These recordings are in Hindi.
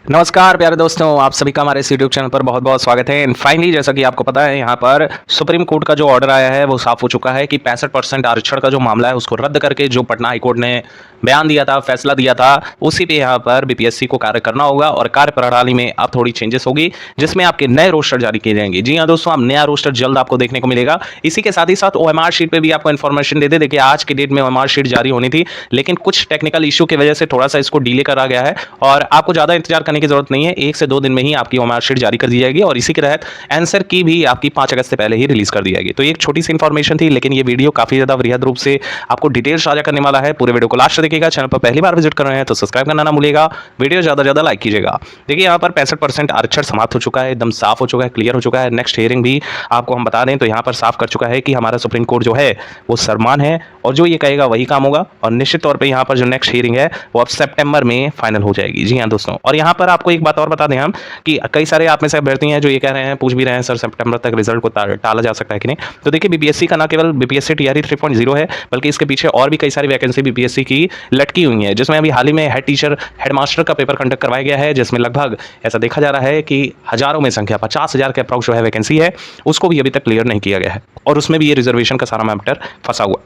नमस्कार प्यारे दोस्तों, आप सभी का हमारे इस यूट्यूब चैनल पर बहुत बहुत स्वागत है। एंड फाइनली जैसा कि आपको पता है, यहाँ पर सुप्रीम कोर्ट का जो ऑर्डर आया है वो साफ हो चुका है कि 65% आरक्षण का जो मामला है उसको रद्द करके जो पटना हाईकोर्ट ने बयान दिया था, फैसला दिया था, उसी पे यहाँ पर बीपीएससी को कार्य करना होगा और कार्य प्रणाली में अब थोड़ी चेंजेस होगी जिसमें आपके नए रोस्टर जारी किए जाएंगे। जी हाँ दोस्तों, अब नया रोस्टर जल्द आपको देखने को मिलेगा। इसी के साथ ही साथ ओएमआर शीट पे भी आपको इन्फॉर्मेशन दे दे। देखिए, आज की डेट में ओएमआर शीट जारी होनी थी, लेकिन कुछ टेक्निकल इशू की वजह से थोड़ा सा इसको डिले करा गया है और आपको ज्यादा इंतजार करने की जरूरत नहीं है। 1 से 2 दिन में ही आपकी ओएमआर शीट जारी कर दी जाएगी और इसी के तहत आंसर की भी आपकी 5 अगस्त से पहले ही रिलीज कर दी जाएगी। तो एक छोटी सी इन्फॉर्मेशन थी, लेकिन ये वीडियो काफी ज्यादा वृहद रूप से आपको डिटेल साझा करने वाला है। पूरे वीडियो को लास्ट तक देखिएगा। चैनल पर पहली बार विजिट कर रहे हैं तो सब्सक्राइब करना ना भूलिएगा, वीडियो ज्यादा ज्यादा लाइक कीजिएगा। देखिए, यहाँ पर 65% आरक्षण समाप्त हो चुका है, एकदम साफ हो चुका है, क्लियर हो चुका है। नेक्स्ट हियरिंग भी आपको हम बता दें तो यहाँ पर साफ कर चुका है कि हमारा सुप्रीम कोर्ट जो है वो सर्वमान्य है और जो ये कहेगा वही काम होगा। और निश्चित तौर पर यहाँ पर जो नेक्स्ट हियरिंग है वो अब सितंबर में फाइनल हो जाएगी। जी हाँ दोस्तों, और यहाँ पर आपको एक बात और बता दें हम कि कई सारे आप में से अभ्यर्थी हैं जो ये कह रहे हैं, पूछ भी रहे हैं, सर सितंबर तक रिजल्ट को टाला जा सकता है कि नहीं। तो देखिए, बीपीएससी का ना केवल बीपीएससी टीआरई 3.0 है, बल्कि इसके पीछे और भी कई सारी वैकेंसी बीपीएससी की लटकी हुई है, जिसमें अभी हाल ही में हेड टीचर, हेड मास्टर का पेपर कंडक्ट करवाया गया है, जिसमें लगभग ऐसा देखा जा रहा है कि हजारों में संख्या 50,000 के अप्रोक्स जो है वैकेंसी है, उसको भी अभी तक क्लियर नहीं किया गया है और उसमें भी ये रिजर्वेशन का सारा मैटर फंसा हुआ।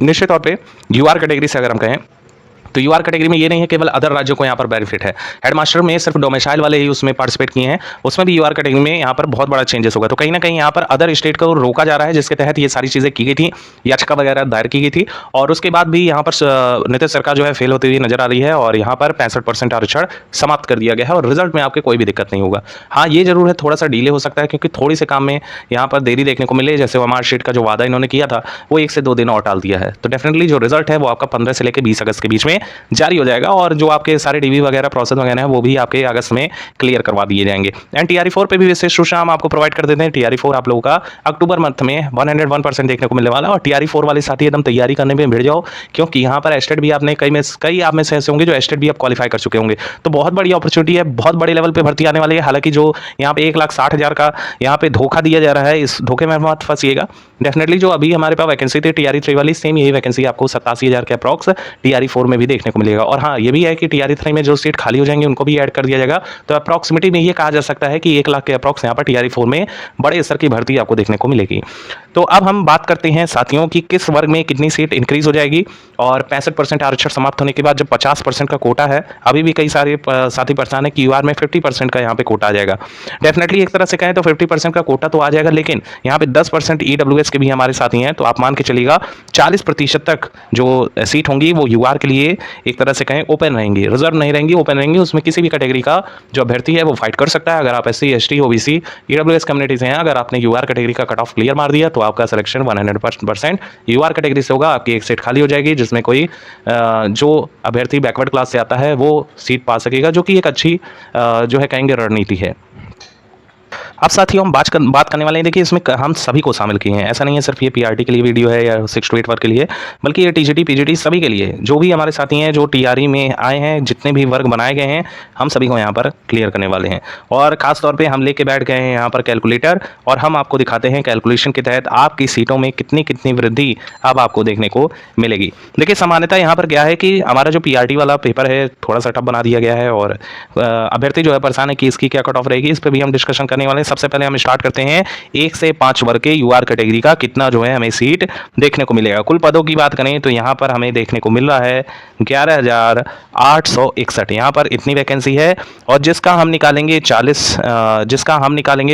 निश्चित तौर पर यूआर कैटेगरी से अगर हम कहें तो यूआर कैटेगरी में ये नहीं है केवल अदर राज्यों को यहाँ पर बेनिफिट है। हेडमास्टर में सिर्फ डोमिसाइल वाले ही उसमें पार्टिसिपेट किए हैं, उसमें भी यूआर कैटेगरी में यहाँ पर बहुत बड़ा चेंजेस होगा। तो कहीं ना कहीं यहाँ पर अदर स्टेट को रोका जा रहा है, जिसके तहत ये सारी चीज़ें की गई थी, याचिका वगैरह दायर की गई थी और उसके बाद भी यहाँ पर नीतीश सरकार जो है फेल होती हुई नजर आ रही है और यहाँ पर 65% आरक्षण समाप्त कर दिया गया है और रिजल्ट में आपके कोई भी दिक्कत नहीं होगा। हाँ, ये जरूर है, थोड़ा सा डिले हो सकता है क्योंकि थोड़ी से काम में यहाँ पर देरी देखने को मिले। जैसे ओएमआर शीट का जो वादा इन्होंने किया था वो 1 से 2 दिन और टाल दिया है। तो डेफिनेटली जो रिजल्ट है वो आपका 15 से लेकर 20 अगस्त के बीच में जारी हो जाएगा और जो आपके सारे डीवी वगैरह प्रोसेस वगैरह हैं वो भी आपके अगस्त में क्लियर करवा दिए जाएंगे। एंड टीआरई 4 पे भी विशेष सूचना हम आपको प्रोवाइड कर देते हैं। टीआरई 4 आप लोगों का अक्टूबर मंथ में 101% देखने को मिलने वाला है और टीआरई 4 वाले साथी एकदम तैयारी करने में भिड़ जाओ, क्योंकि यहाँ पर एस्टेट भी आपने कई आप में से ऐसे होंगे जो एस्टेट भी आप क्वालिफाई कर चुके होंगे। तो बहुत बड़ी अपॉर्चुनिटी है, बहुत बड़े लेवल पे भर्ती आने वाली है। हालांकि जो यहाँ पे 1,60,000 का यहाँ पे धोखा दिया जा रहा है, इस धोखे में मत फंसिएगा। डेफिनेटली जो अभी हमारे पास वैकेंसी थी टीआरई 3 वाली, सेम यही वैकेंसी आपको 87,000 के अप्रॉक्स टीआरई 4 में भी देखने को मिलेगा। और हाँ, ये भी है कि टीआरई 3 में जो सीट खाली हो जाएंगे उनको भी ऐड कर दिया जाएगा। तो अप्रॉक्सिमेटली में ये कहा जा सकता है कि 1 लाख के अप्रॉक्स यहाँ पर टीआरई 4 में बड़े स्तर की भर्ती आपको देखने को मिलेगी। तो अब हम बात करते हैं साथियों की किस वर्ग में कितनी सीट इंक्रीज हो जाएगी। और 65% आरक्षण समाप्त होने के बाद जब 50% का कोटा है, अभी भी कई सारे साथी परेशान है कि यूआर में 50% का यहाँ पे कोटा आ जाएगा। डेफिनेटली एक तरह से कहें तो 50% का कोटा तो आ जाएगा, लेकिन यहाँ पे 10% ईडब्ल्यूएस के भी हमारे साथी हैं। तो आप मान के चलिएगा 40% तक जो सीट होंगी वो यूआर के लिए एक तरह से कहें ओपन रहेंगी, रिजर्व नहीं रहेंगी, ओपन रहेंगी। उसमें किसी भी कैटेगरी का जो अभ्यर्थी है वो फाइट कर सकता है। अगर आप SC, ST, OBC, EWS community से हैं, अगर आपने यूआर कैटेगरी का कट ऑफ क्लियर मार दिया तो आपका सिलेक्शन 100% यूआर कैटेगरी से होगा। आपकी एक सीट खाली हो जाएगी जिसमें कोई जो अभ्यर्थी बैकवर्ड क्लास से आता है वो सीट पा सकेगा, जो कि एक अच्छी जो है कहेंगे रणनीति है। अब साथियों हम बात करने वाले हैं। देखिए, इसमें हम सभी को शामिल किए हैं, ऐसा नहीं है सिर्फ ये पीआरटी के लिए वीडियो है या 6 to 8 वर्ग के लिए, बल्कि ये टीजीटी, पीजीटी सभी के लिए। जो भी हमारे साथी हैं जो टीआरई में आए हैं, जितने भी वर्ग बनाए गए हैं, हम सभी को यहाँ पर क्लियर करने वाले हैं। और खास तौर पर हम लेके बैठ गए हैं यहाँ पर कैलकुलेटर और हम आपको दिखाते हैं कैलकुलेशन के तहत आपकी सीटों में कितनी कितनी वृद्धि अब आपको देखने को मिलेगी। देखिए, सामान्यतः यहाँ पर क्या है कि हमारा जो पीआरटी वाला पेपर है थोड़ा सा टफ बना दिया गया है और अभ्यर्थी जो है परेशान है कि इसकी क्या कट ऑफ रहेगी, इस पर भी हम डिस्कशन करने वाले हैं। सबसे पहले हम स्टार्ट करते हैं 1 से 5 वर्ग के यूआर कैटेगरी का कितना जो है हमें सीट देखने को मिलेगा। कुल पदों की बात करें तो यहाँ पर हमें देखने को मिल रहा है 11,861। यहाँ पर इतनी वैकेंसी है और जिसका हम निकालेंगे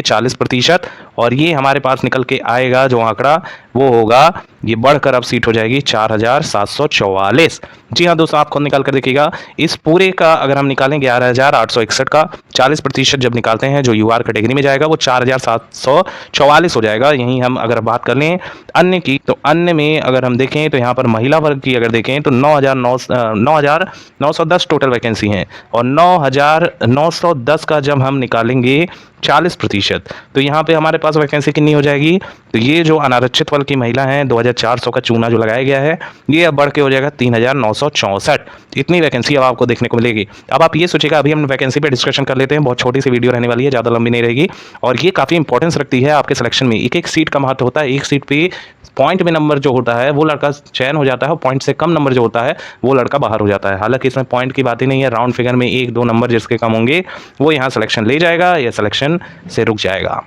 40% और ये हमारे पास निकल के आएगा जो आंकड़ा वो होगा, ये बढ़कर अब सीट हो जाएगी 4,744। जी हाँ दोस्तों, आप खुद निकाल कर देखिएगा। इस पूरे का अगर हम निकालें 11,861 का 40% जब निकालते हैं जो यूआर कैटेगरी में जाएगा वो 4,744 हो जाएगा। यहीं हम अगर बात कर लें अन्य की, तो अन्य में अगर हम देखें तो यहाँ पर महिला वर्ग की अगर देखें तो 9,910 टोटल वैकेंसी हैं और 9,910 का जब हम निकालेंगे 40%। तो यहाँ पे हमारे पास वैकेंसी कितनी हो जाएगी, तो ये जो अनारक्षित वर्ग की महिला हैं 2400 का चूना जो लगाया गया है ये अब बढ़ के हो जाएगा 3964। इतनी वैकेंसी अब आपको देखने को मिलेगी। अब आप ये सोचिएगा, अभी हम वैकेंसी पे डिस्कशन कर लेते हैं, बहुत छोटी सी वीडियो रहने वाली है, ज़्यादा लंबी नहीं रहेगी और ये काफ़ी इंपॉर्टेंस रखती है आपके सिलेक्शन में। एक एक सीट का महत्व होता है, एक सीट पे पॉइंट में नंबर जो होता है वो लड़का चयन हो जाता है और पॉइंट से कम नंबर जो होता है वो लड़का बाहर हो जाता है। हालांकि इसमें पॉइंट की बात ही नहीं है, राउंड फिगर में 1-2 नंबर जिसके कम होंगे वो यहाँ सिलेक्शन ले जाएगा या सिलेक्शन से रुक जाएगा।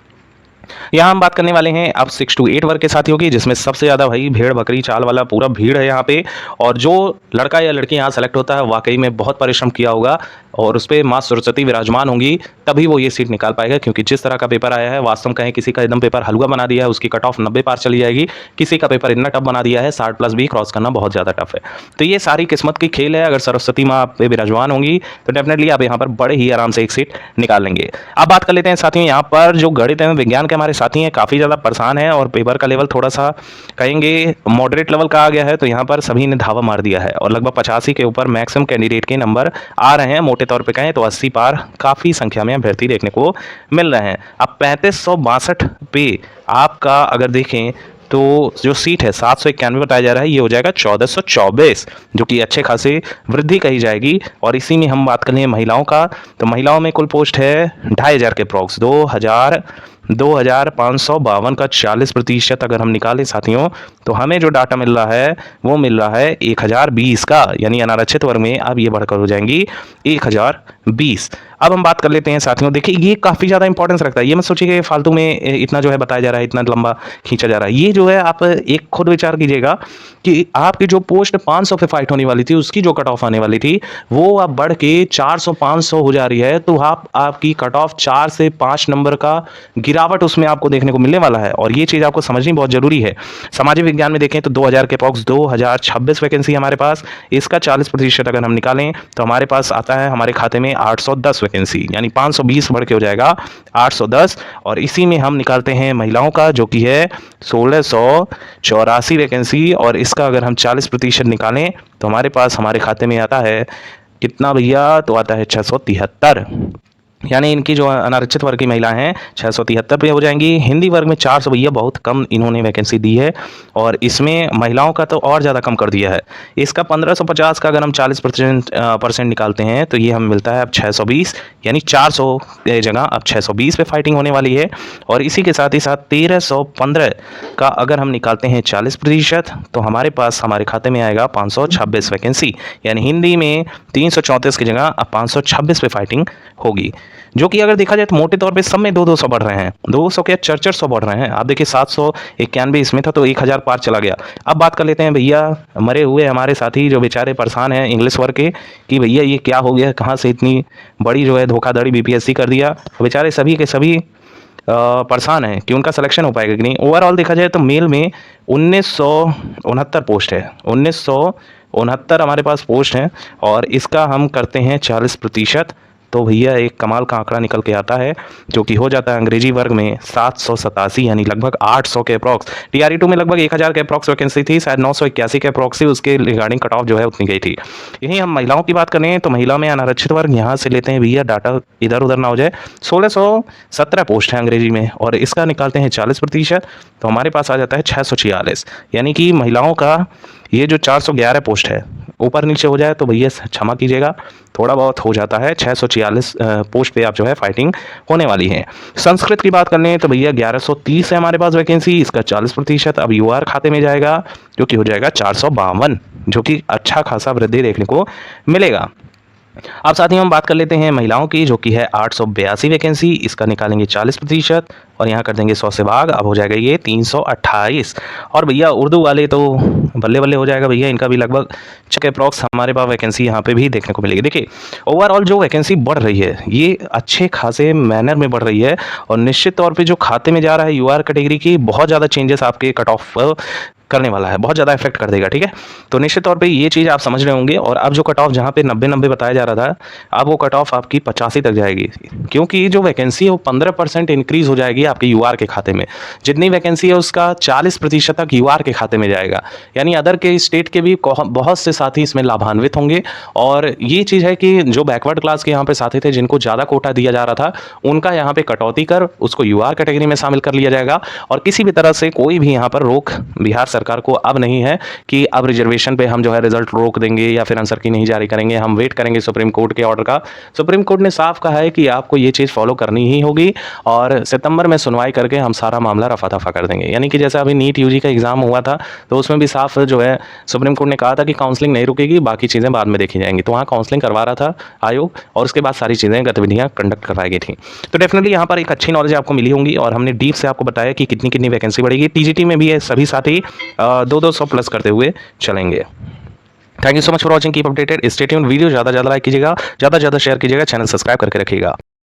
यहाँ हम बात करने वाले हैं अब 6 to 8 वर्ग के साथियों की, जिसमें सबसे ज़्यादा भाई भेड़ बकरी चाल वाला पूरा भीड़ है यहाँ पे। और जो लड़का या लड़की यहाँ सेलेक्ट होता है वाकई में बहुत परिश्रम किया होगा और उस पर माँ सरस्वती विराजमान होंगी तभी वो ये सीट निकाल पाएगा। क्योंकि जिस तरह का पेपर आया है, वास्तव में कहें किसी का एकदम पेपर हलवा बना दिया है, उसकी कट ऑफ 90 पार चली जाएगी। किसी का पेपर इतना टफ बना दिया है 60+ भी क्रॉस करना बहुत ज़्यादा टफ है। तो ये सारी किस्मत की खेल है। अगर सरस्वती माँ आप पे विराजमान होंगी तो डेफिनेटली आप यहाँ पर बड़े ही आराम से एक सीट निकाल लेंगे। अब बात कर लेते हैं साथियों, यहाँ पर जो गणित एवं विज्ञान के हमारे साथी हैं काफ़ी ज़्यादा परेशान है और पेपर का लेवल थोड़ा सा कहेंगे मॉडरेट लेवल का आ गया है। तो यहाँ पर सभी ने धावा मार दिया है और लगभग 85 के ऊपर मैक्सिमम कैंडिडेट के नंबर आ रहे हैं। मोटे तौर पे कहें तो 80 पार काफ़ी संख्या में अभ्यर्थी देखने को मिल रहे हैं। अब 3562 पे आपका अगर देखें तो जो सीट है 791 बताया जा रहा है, ये हो जाएगा 1424, जो कि अच्छे खासे वृद्धि कही जाएगी। और इसी में हम बात करें महिलाओं का, तो महिलाओं में कुल पोस्ट है 2500 के अप्रॉक्स 2552 का 40% अगर हम निकालें साथियों तो हमें जो डाटा मिल रहा है वो मिल रहा है 1020 का, यानी अनारक्षित वर्ग में अब ये बढ़कर हो जाएंगी 1020। अब हम बात कर लेते हैं साथियों, देखिए ये काफ़ी ज़्यादा इंपॉर्टेंस रखता है। ये मत सोचिए कि फालतू में इतना जो है बताया जा रहा है, इतना लंबा खींचा जा रहा है। ये जो है आप एक खुद विचार कीजिएगा कि आपकी जो पोस्ट 500 पे फाइट होने वाली थी, उसकी जो कट ऑफ आने वाली थी वो अब बढ़ के 400-500 हो जा रही है। तो आपकी कट ऑफ 4 से 5 नंबर का गिरावट उसमें आपको देखने को मिलने वाला है और ये चीज़ आपको समझनी बहुत जरूरी है। सामाजिक विज्ञान में देखें तो 2000 के अप्रॉक्स 2026 वैकेंसी हमारे पास, इसका 40% अगर हम निकालें तो हमारे पास आता है हमारे खाते में 810 वैकेंसी, यानी 520 बढ़ के हो जाएगा 810। और इसी में हम निकालते हैं महिलाओं का जो कि है 1684 वैकेंसी और इसका अगर हम 40% निकालें तो हमारे पास हमारे खाते में आता है कितना भैया, तो आता है 673। यानी इनकी जो अनारक्षित वर्ग की महिला हैं 673 पे हो जाएंगी। हिंदी वर्ग में 400 भैया बहुत कम इन्होंने वैकेंसी दी है और इसमें महिलाओं का तो और ज़्यादा कम कर दिया है। इसका 1550 का अगर हम 40% निकालते हैं तो ये हमें मिलता है अब 620, यानी 400 की जगह अब 620 पे फाइटिंग होने वाली है। और इसी के साथ ही साथ 1315 का अगर हम निकालते हैं 40% तो हमारे पास हमारे खाते में आएगा 526 वैकेंसी, यानी हिंदी में 334 की जगह अब 526 पे फाइटिंग होगी। जो कि अगर देखा जाए तो मोटे तौर पे सब में 200 बढ़ रहे हैं, 200 के 400 बढ़ रहे हैं। आप देखिए 791 इसमें था तो 1000 पार चला गया। अब बात कर लेते हैं भैया मरे हुए हमारे साथी जो बेचारे परेशान हैं इंग्लिश वर्ग के कि भैया ये क्या हो गया, कहाँ से इतनी बड़ी जो है धोखाधड़ी बीपीएससी कर दिया। बेचारे सभी के सभी परेशान हैं कि उनका सिलेक्शन हो पाएगा कि नहीं। ओवरऑल देखा जाए तो मेल में 1969 पोस्ट है, 1969 हमारे पास पोस्ट हैं और इसका हम करते हैं 40% तो भैया एक कमाल का आंकड़ा निकल के आता है जो कि हो जाता है अंग्रेजी वर्ग में 787, यानी लगभग 800 के अप्रॉक्स। TRE2 में लगभग 1000 के अप्रॉक्स वैकेंसी थी, शायद 981 के अप्रॉक्स उसके रिगार्डिंग कट ऑफ जो है उतनी गई थी। यहीं हम महिलाओं की बात करें तो महिला में अनारक्षित वर्ग यहाँ से लेते हैं भैया, डाटा इधर उधर ना हो जाए। 1617 पोस्ट है अंग्रेजी में और इसका निकालते हैं 40% तो हमारे पास आ जाता है 646, यानी कि महिलाओं का ये जो 411 पोस्ट है ऊपर नीचे हो जाए तो भैया क्षमा कीजिएगा थोड़ा बहुत हो जाता है। 646 पोस्ट पे आप जो है फाइटिंग होने वाली है। संस्कृत की बात करने तो भैया 1130 है हमारे पास वैकेंसी, इसका 40% अब यूआर खाते में जाएगा जो कि हो जाएगा 452, जो कि अच्छा खासा वृद्धि देखने को मिलेगा। अब साथ ही हम बात कर लेते हैं महिलाओं की जो कि है 882 वैकेंसी, इसका निकालेंगे 40% और यहाँ कर देंगे 100 से भाग, अब हो जाएगा ये 328। और भैया उर्दू वाले तो बल्ले बल्ले हो जाएगा भैया, इनका भी लगभग के अप्रॉक्स हमारे पास वैकेंसी यहाँ पे भी देखने को मिलेगी। देखिए ओवरऑल जो वैकेंसी बढ़ रही है ये अच्छे खासे मैनर में बढ़ रही है और निश्चित तौर पर जो खाते में जा रहा है यूआर कैटेगरी की बहुत ज़्यादा चेंजेस आपके कट ऑफ करने वाला है, बहुत ज़्यादा इफेक्ट कर देगा। ठीक है, तो निश्चित तौर पे ये चीज़ आप समझ रहे होंगे। और अब जो कट ऑफ जहाँ पे 90-90 बताया जा रहा था, अब वो कट ऑफ आपकी 85 तक जाएगी, क्योंकि जो वैकेंसी है वो 15% इंक्रीज हो जाएगी आपके यूआर के खाते में। जितनी वैकेंसी है उसका 40% तक यूआर के खाते में जाएगा, यानी अदर के स्टेट के भी बहुत से साथी इसमें लाभान्वित होंगे। और ये चीज़ है कि जो बैकवर्ड क्लास के यहाँ पे साथी थे जिनको ज़्यादा कोटा दिया जा रहा था, उनका यहाँ पे कटौती कर उसको यूआर कैटेगरी में शामिल कर लिया जाएगा। और किसी भी तरह से कोई भी यहाँ पर रोक बिहार सरकार को अब नहीं है कि अब रिजर्वेशन पे हम जो है रिजल्ट रोक देंगे या फिर आंसर की नहीं जारी करेंगे, हम वेट करेंगे सुप्रीम कोर्ट के ऑर्डर का। सुप्रीम कोर्ट ने साफ कहा है कि आपको ये चीज़ फॉलो करनी ही होगी और सितंबर में सुनवाई करके हम सारा मामला रफा दफा कर देंगे। यानी कि जैसे अभी नीट यूजी का एग्जाम हुआ था तो उसमें भी साफ जो है सुप्रीम कोर्ट ने कहा था कि काउंसलिंग नहीं रुकेगी, बाकी चीज़ें बाद में देखी जाएंगी। तो वहाँ काउंसलिंग करवा रहा था आयोग और उसके बाद सारी चीज़ें गतिविधियाँ कंडक्ट करवाई गई थी। तो डेफिनेटली यहाँ पर एक अच्छी नॉलेज आपको मिली होंगी और हमने डीप से आपको बताया कि कितनी कितनी वैकेंसी बढ़ेगी। टीजीटी में भी ये सभी साथी 200 प्लस करते हुए चलेंगे। Thank you so much for watching, keep updated, stay tuned. Video ज़्यादा लाइक कीजिएगा, ज़्यादा शेयर कीजिएगा, चैनल सब्सक्राइब करके रखिएगा।